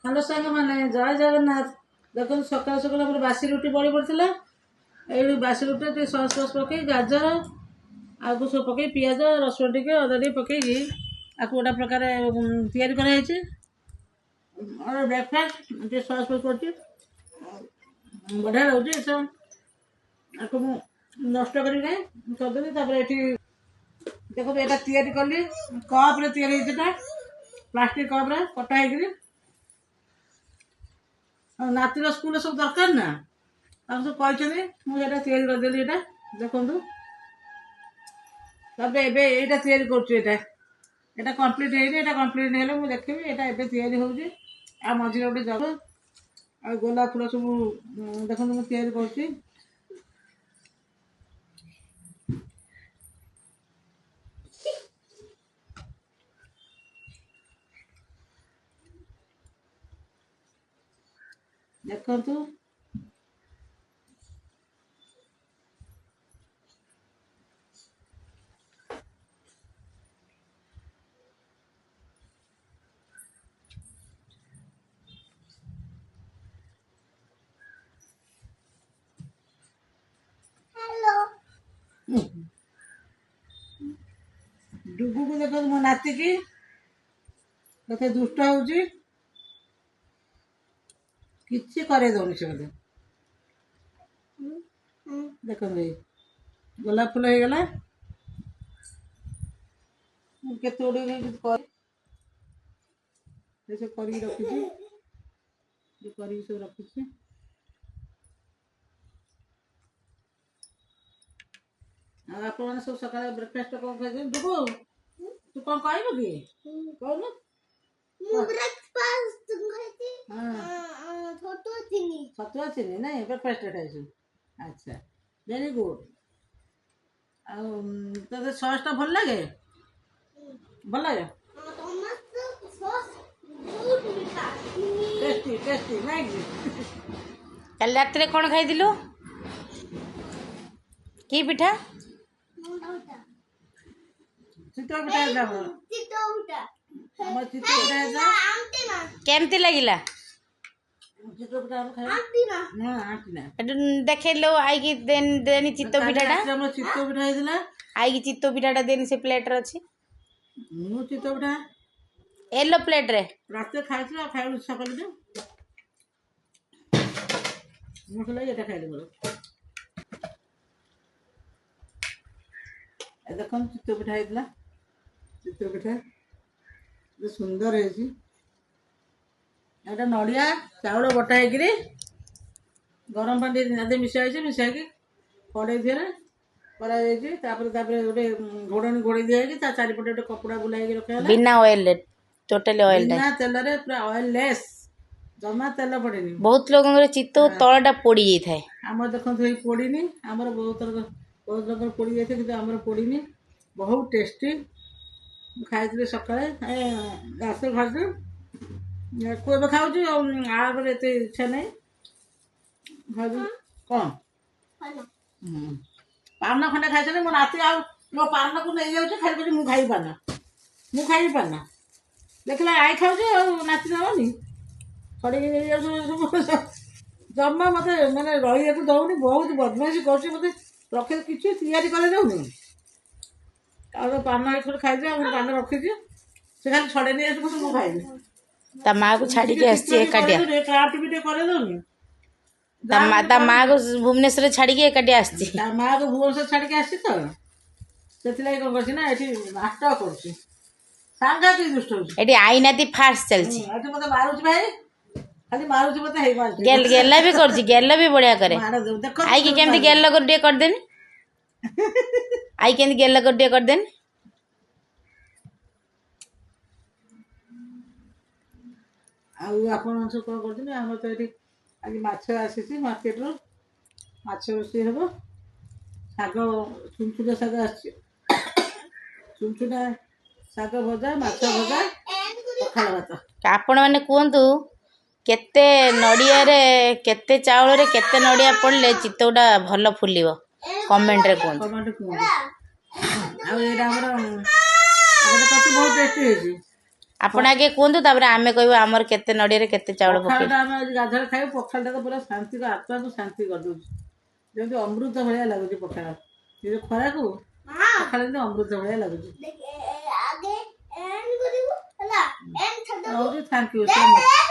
Hello सांग मैंने जय जगन्नाथ। देखो सकाल सकाल आम बासी रुटी बड़ी पड़ता ये बासी रुटी सस फस पकई गाजर आगु सब पकई पिज रसुण टे अदा टे पकईकि आपको गोटा प्रकार तैयारी कराई ब्रेकफास्ट टे सस फस कर बढ़िया लगे सब आपको नष्ट करदेवी। देखो यहाँ तैयारी कली कप या प्लास्टिक कप कटा है नातीर स्कूल सब दरकार ना सब कहते मुझे करदेली यहाँ देखु यहाँ कर कम्प्लीट है कम्प्लीट नहीं मुझे देखी यहाँ एवं होगी आ मझे गोटे जग आ गोलाप फूल सब देखो मुझे कर देखु डुगु को देखो मो नाती की कते दुष्ट होउची किसी करे दौनी से मत देखो गोलाप फूल हो गला केते गुड़े रखी सब रखी आप सब सकाल ब्रेकफास्ट कौन खाई डुगु तू कौन कहब कि कहूनु छतुआ चीनी नहीं ब्रेकफास्ट खाई अच्छा वेरी गुड तो सस टा भल लगे टेस्टी टेस्टी नहीं कल रात कौन खाई कि पिठा चितौ पिठा केमती लगिला देखे लो आई की देनी चित्तो पिठाटा चित्तो पिठा आई की चित्तो पिठाटा देनी से प्लेट रे अछि मु चित्तो पिठा एलो प्लेट रे रात खाई खाई सकाल मसला ये खाई बोलो देख चित्तो पिठा होता चित्तो पिठा सुंदर है नड़िया चाउल बटा है गरम पानी निहाती मिसाई कड़े थे गोटे घोड़नी घोड़े दिखाई चारिपटे गोटे कपड़ा बुलाई रखा बिना ऑयल टोटली ऑयल बिना तेल पूरा ऑयल लेस जमा तेल पड़ेनी बहुत लोगों चित्त तलटा पोड़ी जाए आम देखो पोड़नी आमर बहुत लोग पोड़ी जाए कि आमर पोड़नी बहुत टेस्टी खाई सका घास घास को खाऊँ आगे एत इच्छा नहीं कौन पान खंडे खाई मो नाती आ मो पान को नहीं जाऊँ खाली मुझे खाई पाना देखला आई खाऊँ नाती नवनी छड़ी जमा मत मैंने रही दौनी बहुत बदमाशी कर रखे कि तैयारी कर दौनी पान ये खाई पान रखी से खाली छड़े नहीं आस मुझे खाइबी ता माँ को छाड़ी के आसची एकाटिया ता माँ को भुवनेश्वर छाड़ी के एकाटिया आसची ता माँ को भुवनेश्वर छाड़ी के आसची तो सेतिलाई कोन करछि ना एठी नाटक करछि सांगाती दुष्ट होछि एठी आई नाती फास्ट चलछि एठी मते मारुछि भाई खाली मारुछि मते हेइ मार गेला भी करछि गेला भी बढ़िया करे आई के केमती गेला कर देनी आई केमती गेला कर देनी आपण सब कौन करते आम तो ये आज माछ आसी मार्केट रू माछ रोषे हम शाग चुनचुना शाग चुनचुना शाग भजा माछ भजा पखाल भात आपण मैंने कहतु केते नड़िया रे केते चाउल रे केते नड़िया पड़ले चित्तौटा भल फुलिबो कमेंट रे कहतु आ ये हमर बहुत टेस्टी है ଆପଣ ଆଗେ କୁହନ୍ତୁ ତାପରେ ଆମେ କହିବୁ ଆମର କେତେ ନଡ଼ିଆରେ କେତେ ଚାଉଳ ପକେଇବୁ। ପଖାଳଟା ଆମେ ଆଜି ଗାଧୁଆବେଳେ ଖାଇବୁ। ପଖାଳଟା ତ ପୁରା ଶାନ୍ତିର ଆତ୍ମାକୁ ଶାନ୍ତି କରିଦଉଛି। ଯେମିତି ଅମୃତ ଭଳିଆ ଲାଗୁଛି ପଖାଳ। ଏ ଯୋଉ ଖରାକୁ ପଖାଳ ଯେମିତି ଅମୃତ ଭଳିଆ ଲାଗୁଛି। ହଉଛି ଥ୍ୟାଙ୍କ ୟୁ ସୋ ମଚ୍।